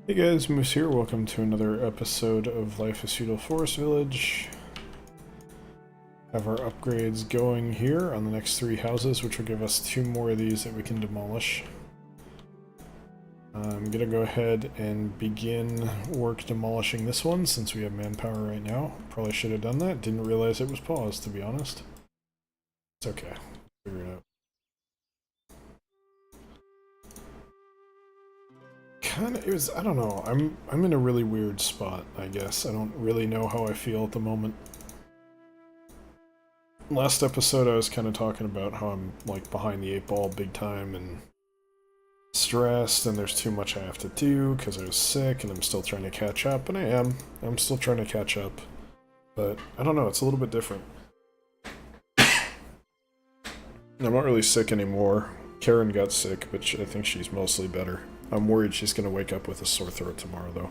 Hey guys, Moose here. Welcome to another episode of Life as Feudal Forest Village. Have our upgrades going here on the next 3 houses, which will give us 2 more of these that we can demolish. I'm gonna go ahead and begin work demolishing this one since we have manpower right now. Probably should have done that. Didn't realize it was paused, to be honest. It's okay. Figure it out. I don't know. I'm in a really weird spot, I guess. I don't really know how I feel at the moment. Last episode I was kind of talking about how I'm like behind the 8 ball big time and stressed and there's too much I have to do because I was sick and I'm still trying to catch up, and I am. I'm still trying to catch up. But I don't know, it's a little bit different. I'm not really sick anymore. Karen got sick, but I think she's mostly better. I'm worried she's going to wake up with a sore throat tomorrow, though.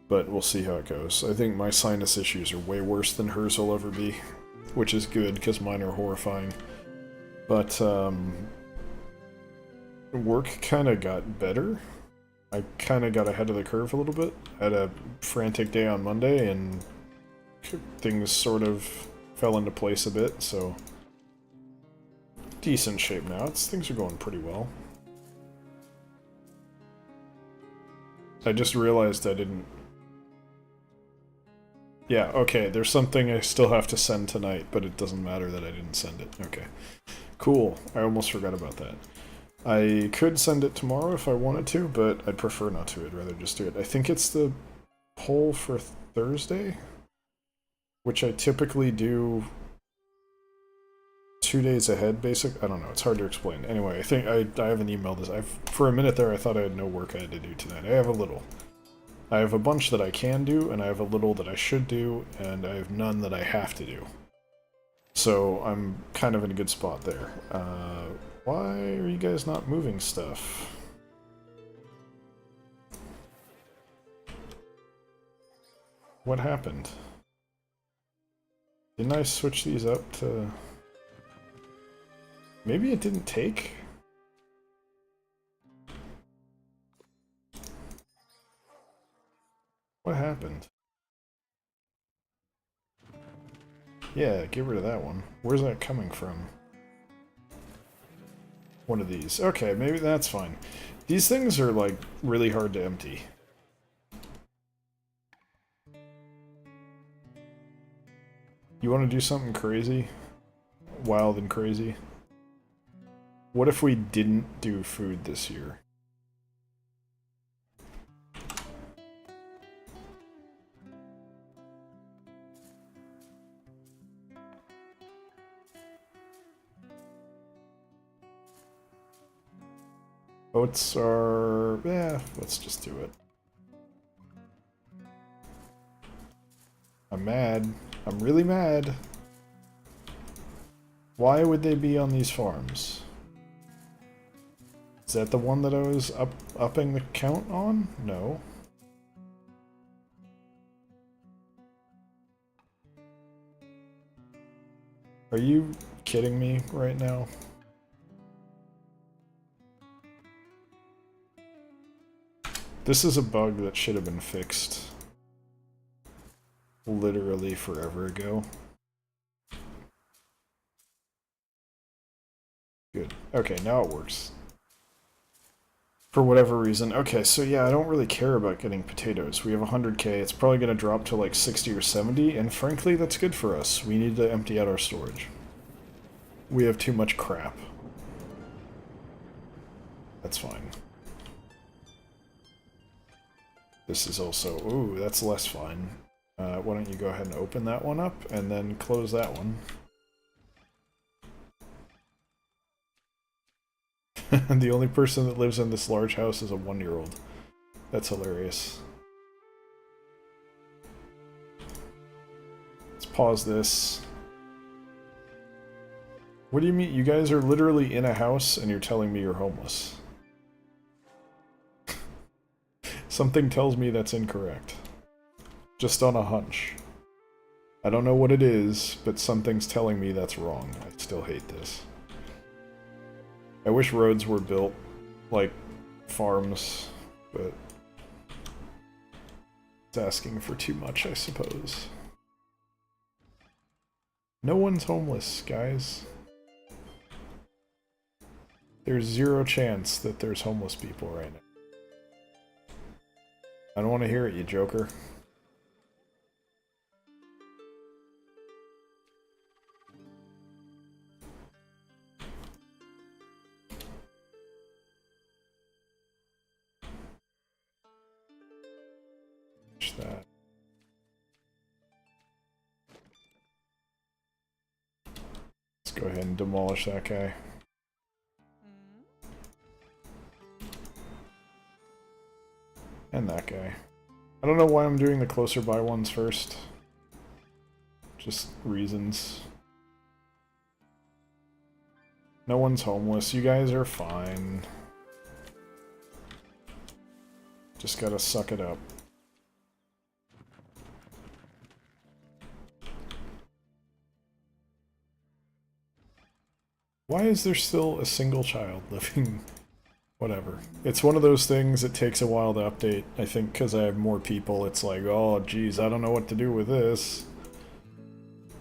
But we'll see how it goes. I think my sinus issues are way worse than hers will ever be, which is good, because mine are horrifying. But, work kind of got better. I kind of got ahead of the curve a little bit. I had a frantic day on Monday, and things sort of fell into place a bit, so... decent shape now. Things are going pretty well. I just realized I didn't... Yeah, okay, there's something I still have to send tonight, but it doesn't matter that I didn't send it. Okay. Cool. I almost forgot about that. I could send it tomorrow if I wanted to, but I'd prefer not to. I'd rather just do it. I think it's the poll for Thursday, which I typically do 2 days ahead, basic. I don't know, it's hard to explain. Anyway, I think I haven't emailed this. For a minute there, I thought I had no work I had to do tonight. I have a little. I have a bunch that I can do, and I have a little that I should do, and I have none that I have to do. So I'm kind of in a good spot there. Why are you guys not moving stuff? What happened? Didn't I switch these up to... Maybe it didn't take? What happened? Yeah, get rid of that one. Where's that coming from? One of these. Okay, maybe that's fine. These things are, like, really hard to empty. You want to do something crazy? Wild and crazy? What if we didn't do food this year? Oats are... yeah, let's just do it. I'm mad. I'm really mad. Why would they be on these farms? Is that the one that I was upping the count on? No. Are you kidding me right now? This is a bug that should have been fixed literally forever ago. Good. Okay, now it works. For whatever reason. Okay, so yeah, I don't really care about getting potatoes. We have 100k, it's probably going to drop to like 60 or 70, and frankly, that's good for us. We need to empty out our storage. We have too much crap. That's fine. This is also... ooh, that's less fine. Why don't you go ahead and open that one up, and then close that one. The only person that lives in this large house is a 1-year-old. That's hilarious. Let's pause this. What do you mean? You guys are literally in a house and you're telling me you're homeless. Something tells me that's incorrect. Just on a hunch. I don't know what it is, but something's telling me that's wrong. I still hate this. I wish roads were built like farms, but It's asking for too much, I suppose. No one's homeless, guys. There's zero chance that there's homeless people right now. I don't want to hear it, you joker. That. Let's go ahead and demolish that guy. And that guy. I don't know why I'm doing the closer by ones first. Just reasons. No one's homeless. You guys are fine. Just gotta suck it up. Why is there still a single child living? Whatever. It's one of those things that takes a while to update. I think because I have more people, it's like, oh, geez, I don't know what to do with this.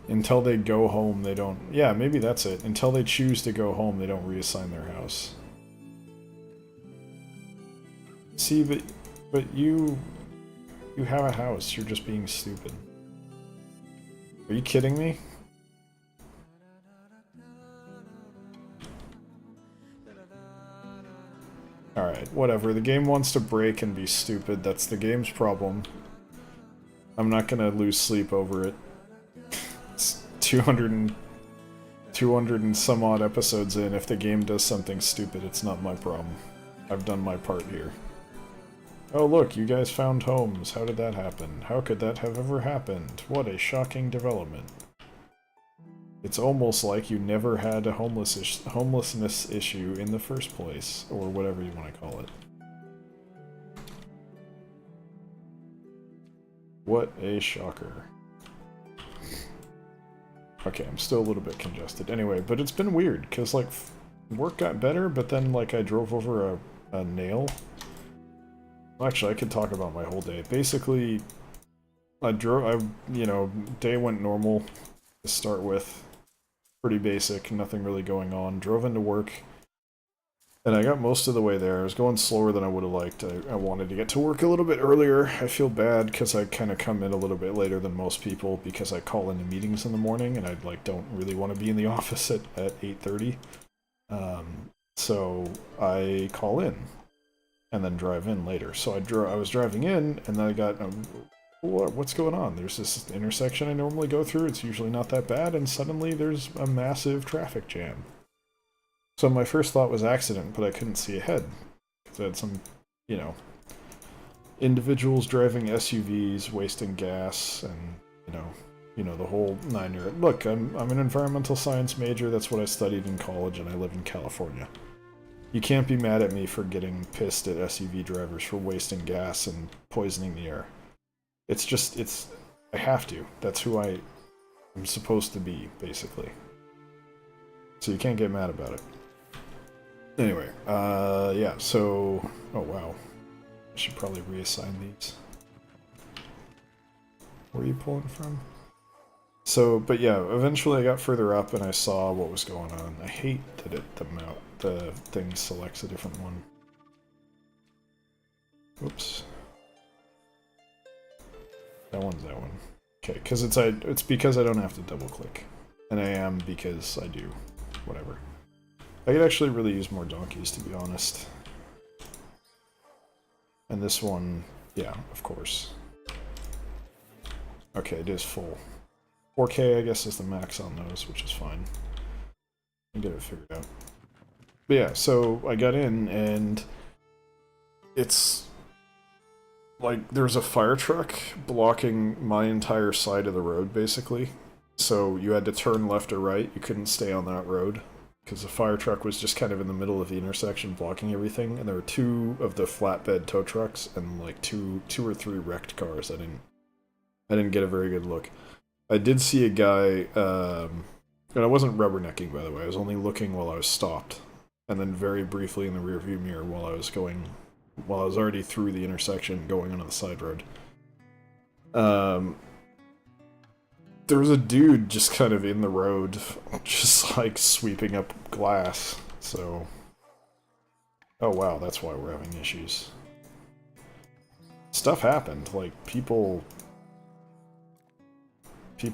Until they go home, they don't... Yeah, maybe that's it. Until they choose to go home, they don't reassign their house. See, but you have a house. You're just being stupid. Are you kidding me? Alright, whatever. The game wants to break and be stupid. That's the game's problem. I'm not gonna lose sleep over it. It's 200 and some odd episodes in. If the game does something stupid, it's not my problem. I've done my part here. Oh look, you guys found homes. How did that happen? How could that have ever happened? What a shocking development. It's almost like you never had a homelessness issue in the first place, or whatever you want to call it. What a shocker. Okay, I'm still a little bit congested. Anyway, but it's been weird, because, like, work got better, but then, like, I drove over a nail. Actually, I could talk about my whole day. Basically, you know, day went normal to start with. Pretty basic, nothing really going on. Drove into work, and I got most of the way there. I was going slower than I would have liked. I wanted to get to work a little bit earlier. I feel bad because I kind of come in a little bit later than most people because I call into meetings in the morning, and I don't really want to be in the office at 8:30. So I call in and then drive in later. So I was driving in, and then I got... what's going on? There's this intersection I normally go through, it's usually not that bad, and suddenly there's a massive traffic jam. So my first thought was accident, but I couldn't see ahead. Because I had some, you know, individuals driving SUVs, wasting gas, and, you know, the whole nine-yard. Look, I'm an environmental science major, that's what I studied in college, and I live in California. You can't be mad at me for getting pissed at SUV drivers for wasting gas and poisoning the air. It's just, I have to. That's who I'm supposed to be, basically. So you can't get mad about it. Anyway, yeah, so... Oh, wow. I should probably reassign these. Where are you pulling from? So, but yeah, eventually I got further up and I saw what was going on. I hate that the thing selects a different one. Oops. That one's that one. Okay, because it's because I don't have to double click. And I am because I do. Whatever. I could actually really use more donkeys, to be honest. And this one, yeah, of course. Okay, it is full. 4K, I guess, is the max on those, which is fine. I'll get it figured out. But yeah, so I got in, and it's... like, there's a fire truck blocking my entire side of the road, basically. So you had to turn left or right. You couldn't stay on that road. Because the fire truck was just kind of in the middle of the intersection blocking everything. And there were 2 of the flatbed tow trucks and like two or three wrecked cars. I didn't get a very good look. I did see a guy, and I wasn't rubbernecking, by the way. I was only looking while I was stopped. And then very briefly in the rearview mirror while I was already through the intersection going onto the side road. Um, there was a dude just kind of in the road, just like sweeping up glass, so... Oh wow, that's why we're having issues. Stuff happened, like people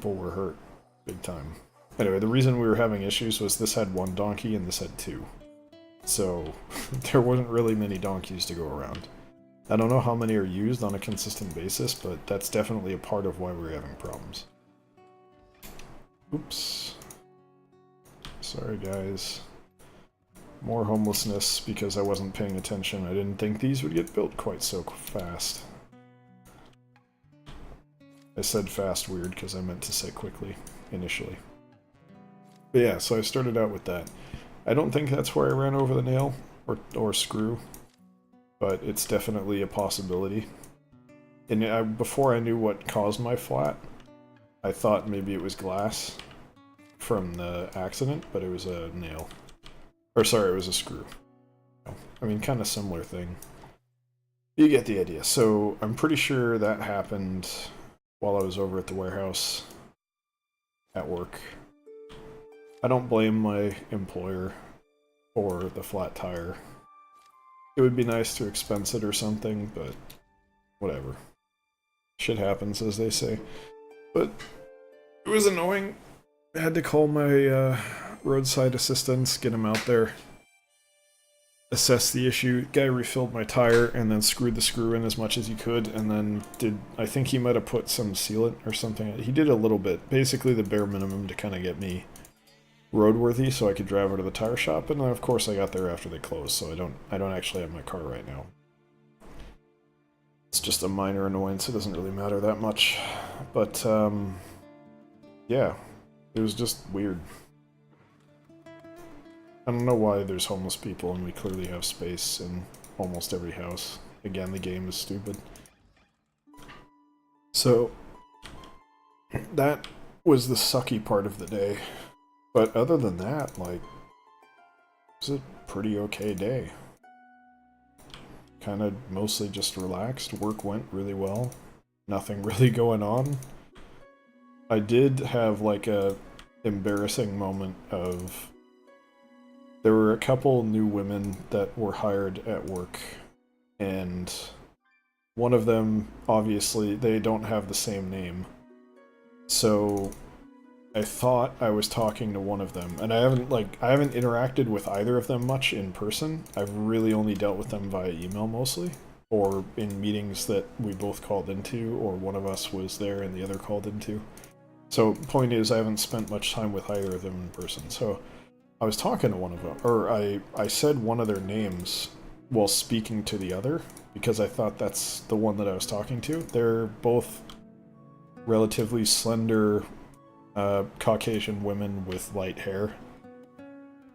were hurt big time. Anyway, the reason we were having issues was this had one donkey and this had two. So there wasn't really many donkeys to go around. I don't know how many are used on a consistent basis, but that's definitely a part of why we're having problems. Oops. Sorry guys. More homelessness because I wasn't paying attention. I didn't think these would get built quite so fast. I said fast weird because I meant to say quickly initially. But yeah, so I started out with that. I don't think that's where I ran over the nail or screw, but it's definitely a possibility. And before I knew what caused my flat, I thought maybe it was glass from the accident, but it was a nail. Or sorry, it was a screw. I mean, kind of similar thing. You get the idea. So I'm pretty sure that happened while I was over at the warehouse at work. I don't blame my employer for the flat tire. It would be nice to expense it or something, but whatever. Shit happens, as they say. But it was annoying. I had to call my roadside assistants, get him out there, assess the issue. Guy refilled my tire and then screwed the screw in as much as he could, and then I think he might have put some sealant or something. He did a little bit, basically the bare minimum to kind of get me roadworthy so I could drive over to the tire shop, and then of course I got there after they closed, so I don't actually have my car right now. It's just a minor annoyance, it doesn't really matter that much. But yeah, it was just weird. I don't know why there's homeless people and we clearly have space in almost every house. Again, the game is stupid. So that was the sucky part of the day. But other than that, like, it was a pretty okay day. Kind of mostly just relaxed. Work went really well. Nothing really going on. I did have like a embarrassing moment of... There were a couple new women that were hired at work, and one of them, obviously, they don't have the same name. So I thought I was talking to one of them, and I haven't interacted with either of them much in person. I've really only dealt with them via email mostly, or in meetings that we both called into, or one of us was there and the other called into. So point is, I haven't spent much time with either of them in person. So I was talking to one of them, or I said one of their names while speaking to the other, because I thought that's the one that I was talking to. They're both relatively slender Caucasian women with light hair.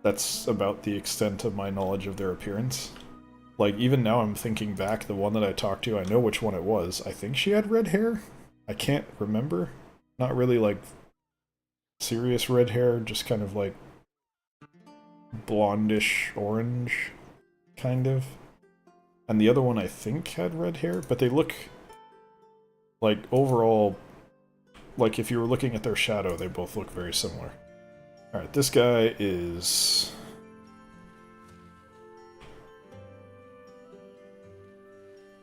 That's about the extent of my knowledge of their appearance. Like, even now I'm thinking back, the one that I talked to, I know which one it was. I think she had red hair? I can't remember. Not really, like, serious red hair, just kind of, like, blondish orange, kind of. And the other one I think had red hair, but they look like overall, like if you were looking at their shadow, they both look very similar. Alright, this guy is...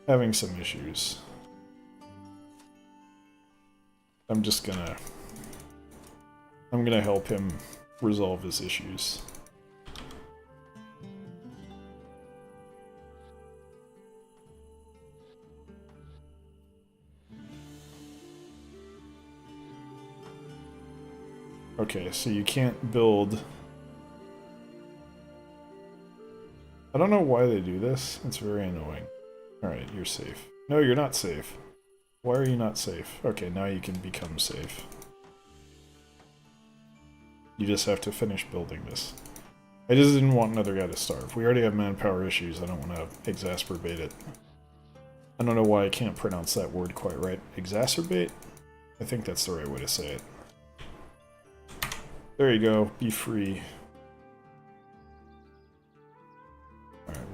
having some issues. I'm gonna help him resolve his issues. Okay, so you can't build... I don't know why they do this. It's very annoying. Alright, you're safe. No, you're not safe. Why are you not safe? Okay, now you can become safe. You just have to finish building this. I just didn't want another guy to starve. We already have manpower issues. I don't want to exacerbate it. I don't know why I can't pronounce that word quite right. Exacerbate? I think that's the right way to say it. There you go. Be free. Alright,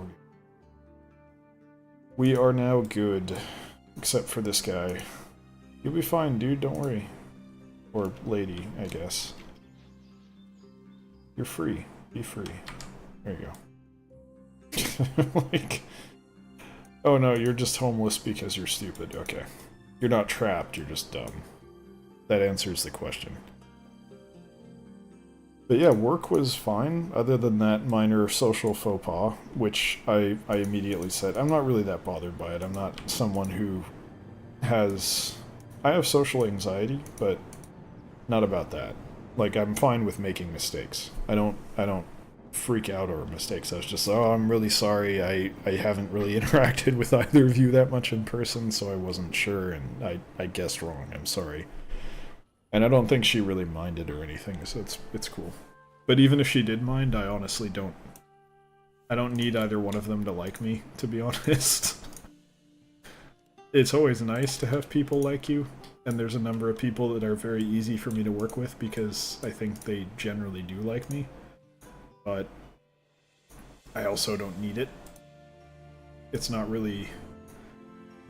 we are now good. Except for this guy. You'll be fine, dude, don't worry. Or lady, I guess. You're free. Be free. There you go. Like... Oh no, you're just homeless because you're stupid. Okay. You're not trapped, you're just dumb. That answers the question. But yeah, work was fine, other than that minor social faux pas, which I immediately said, I'm not really that bothered by it. I'm not someone who has... I have social anxiety, but not about that. Like, I'm fine with making mistakes. I don't freak out over mistakes. I was just, oh, I'm really sorry, I haven't really interacted with either of you that much in person, so I wasn't sure, and I guessed wrong, I'm sorry. And I don't think she really minded or anything, so it's cool. But even if she did mind, I honestly don't need either one of them to like me, to be honest. It's always nice to have people like you, and there's a number of people that are very easy for me to work with because I think they generally do like me. But I also don't need it. It's not really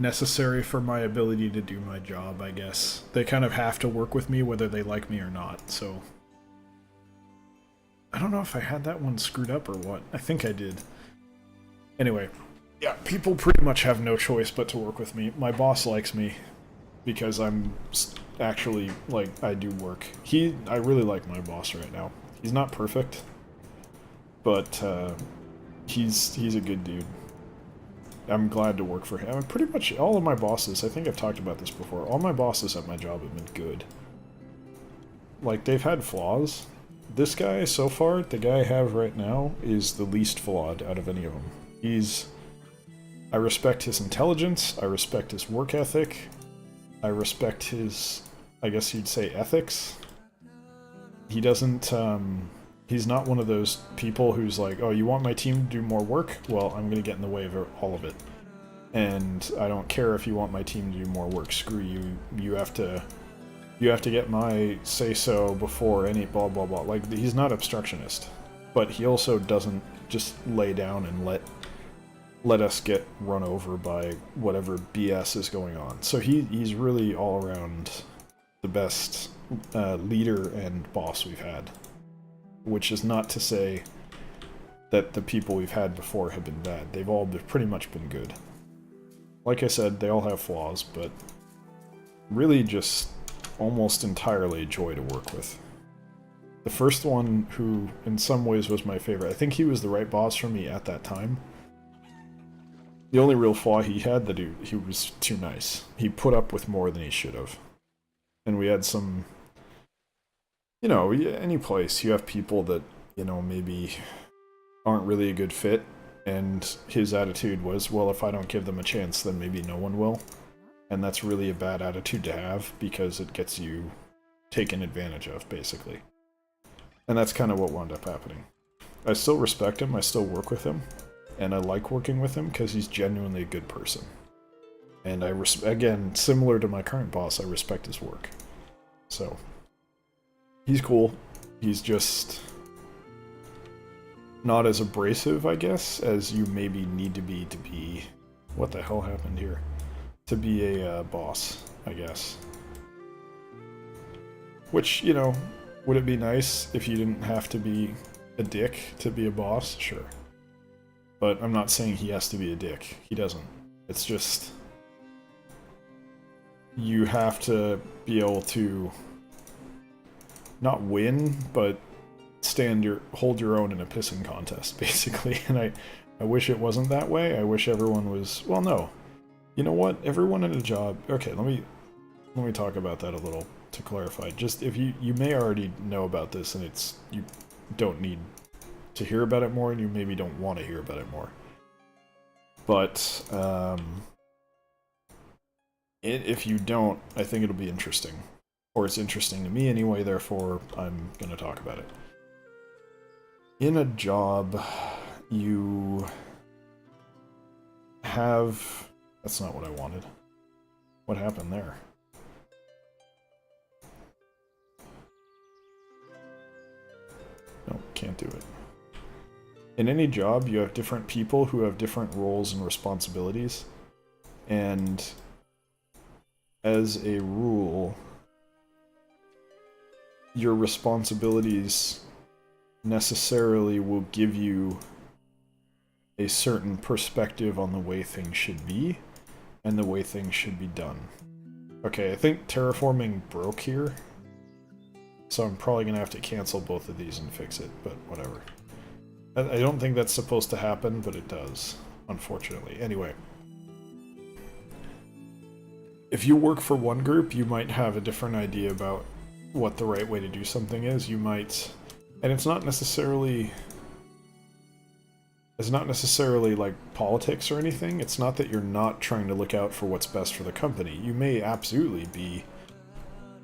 necessary for my ability to do my job, I guess. They kind of have to work with me whether they like me or not, so... I don't know if I had that one screwed up or what. I think I did. Anyway, yeah, people pretty much have no choice but to work with me. My boss likes me because I'm actually, like, I do work. I really like my boss right now. He's not perfect, but he's a good dude. I'm glad to work for him. Pretty much all of my bosses, I think I've talked about this before, all my bosses at my job have been good. Like, they've had flaws. This guy, so far, the guy I have right now, is the least flawed out of any of them. I respect his intelligence, I respect his work ethic, I respect his, I guess you'd say, ethics. He doesn't, he's not one of those people who's like, oh, you want my team to do more work? Well, I'm gonna get in the way of all of it. And I don't care if you want my team to do more work, screw you, you have to get my say-so before any blah blah blah. Like, he's not obstructionist. But he also doesn't just lay down and let us get run over by whatever BS is going on. So he's really all around the best leader and boss we've had. Which is not to say that the people we've had before have been bad. They've all pretty much been good. Like I said, they all have flaws, but really just almost entirely a joy to work with. The first one, who in some ways was my favorite, I think he was the right boss for me at that time. The only real flaw he had, that he was too nice. He put up with more than he should have. And we had some... You know, any place, you have people that, you know, maybe aren't really a good fit, and his attitude was, well, if I don't give them a chance, then maybe no one will. And that's really a bad attitude to have, because it gets you taken advantage of, basically. And that's kind of what wound up happening. I still respect him, I still work with him, and I like working with him because he's genuinely a good person. And again, similar to my current boss, I respect his work. So... he's cool. He's just not as abrasive, I guess, as you maybe need to be... What the hell happened here? To be a boss, I guess. Which, you know, would it be nice if you didn't have to be a dick to be a boss? Sure. But I'm not saying he has to be a dick. He doesn't. It's just... you have to be able to... not win, but hold your own in a pissing contest, basically. And I wish it wasn't that way. I wish everyone was... well, no. You know what? Everyone in a job... okay, let me talk about that a little to clarify. Just, if you may already know about this, and you don't need to hear about it more, and you maybe don't want to hear about it more. But, if you don't, I think it'll be interesting. Or it's interesting to me anyway, therefore I'm going to talk about it. In a job, you have... that's not what I wanted. What happened there? No, can't do it. In any job, you have different people who have different roles and responsibilities. And as a rule, your responsibilities necessarily will give you a certain perspective on the way things should be and the way things should be done. Okay, I think terraforming broke here, so I'm probably going to have to cancel both of these and fix it, but whatever. I don't think that's supposed to happen, but it does, unfortunately. Anyway. If you work for one group, you might have a different idea about what the right way to do something is. You might... And it's not necessarily like politics or anything. It's not that you're not trying to look out for what's best for the company. You may absolutely be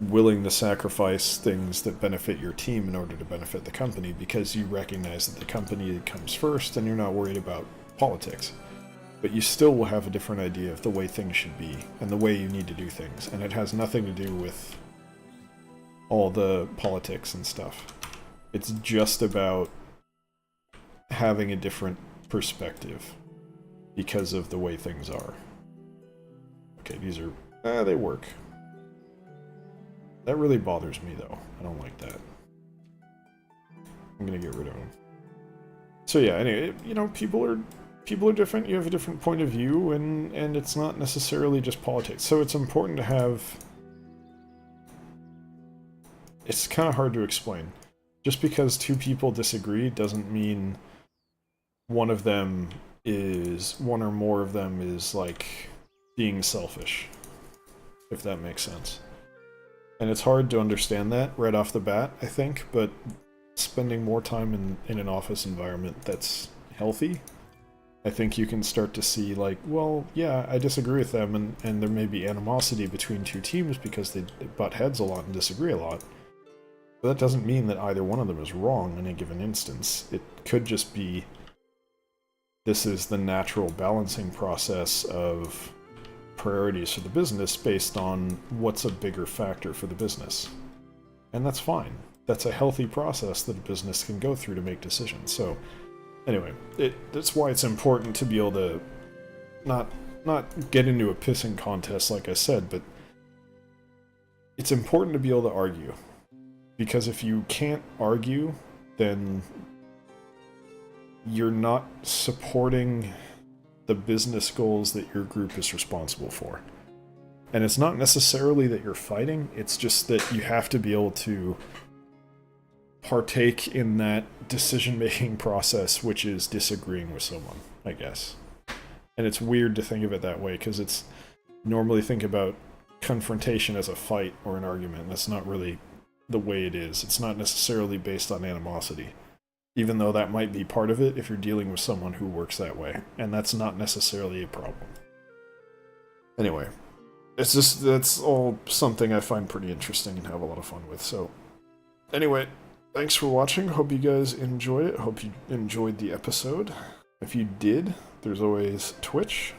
willing to sacrifice things that benefit your team in order to benefit the company because you recognize that the company comes first and you're not worried about politics. But you still will have a different idea of the way things should be and the way you need to do things. And it has nothing to do with all the politics and stuff. It's just about having a different perspective because of the way things are. Okay, these are... they work. That really bothers me, though. I don't like that. I'm gonna get rid of them. So yeah, anyway, you know, people are different, you have a different point of view, and it's not necessarily just politics. So it's important to have... It's kind of hard to explain. Just because two people disagree doesn't mean one or more of them is, like, being selfish. If that makes sense. And it's hard to understand that right off the bat, I think, but spending more time in an office environment that's healthy, I think you can start to see, like, well, yeah, I disagree with them, and there may be animosity between two teams because they butt heads a lot and disagree a lot. But that doesn't mean that either one of them is wrong in a given instance. It could just be this is the natural balancing process of priorities for the business based on what's a bigger factor for the business. And that's fine. That's a healthy process that a business can go through to make decisions. So, anyway, that's why it's important to be able to not get into a pissing contest, like I said, but it's important to be able to argue. Because if you can't argue, then you're not supporting the business goals that your group is responsible for. And it's not necessarily that you're fighting, it's just that you have to be able to partake in that decision-making process, which is disagreeing with someone, I guess. And it's weird to think of it that way, because it's normally think about confrontation as a fight or an argument. That's not really the way it is. It's not necessarily based on animosity. Even though that might be part of it if you're dealing with someone who works that way. And that's not necessarily a problem. Anyway, it's just, that's all something I find pretty interesting and have a lot of fun with. So, anyway, thanks for watching. Hope you guys enjoy it. Hope you enjoyed the episode. If you did, there's always Twitch.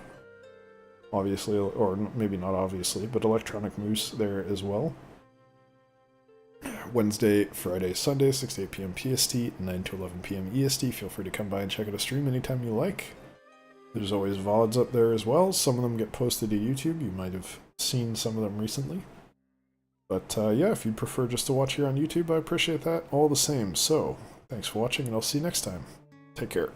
Obviously, or maybe not obviously, but Electronic Moose there as well. Wednesday, Friday, Sunday, 6 to 8 p.m. PST, 9 to 11 p.m. EST. Feel free to come by and check out a stream anytime you like. There's always VODs up there as well. Some of them get posted to YouTube. You might have seen some of them recently. But yeah, if you'd prefer just to watch here on YouTube, I appreciate that all the same. So, thanks for watching, and I'll see you next time. Take care.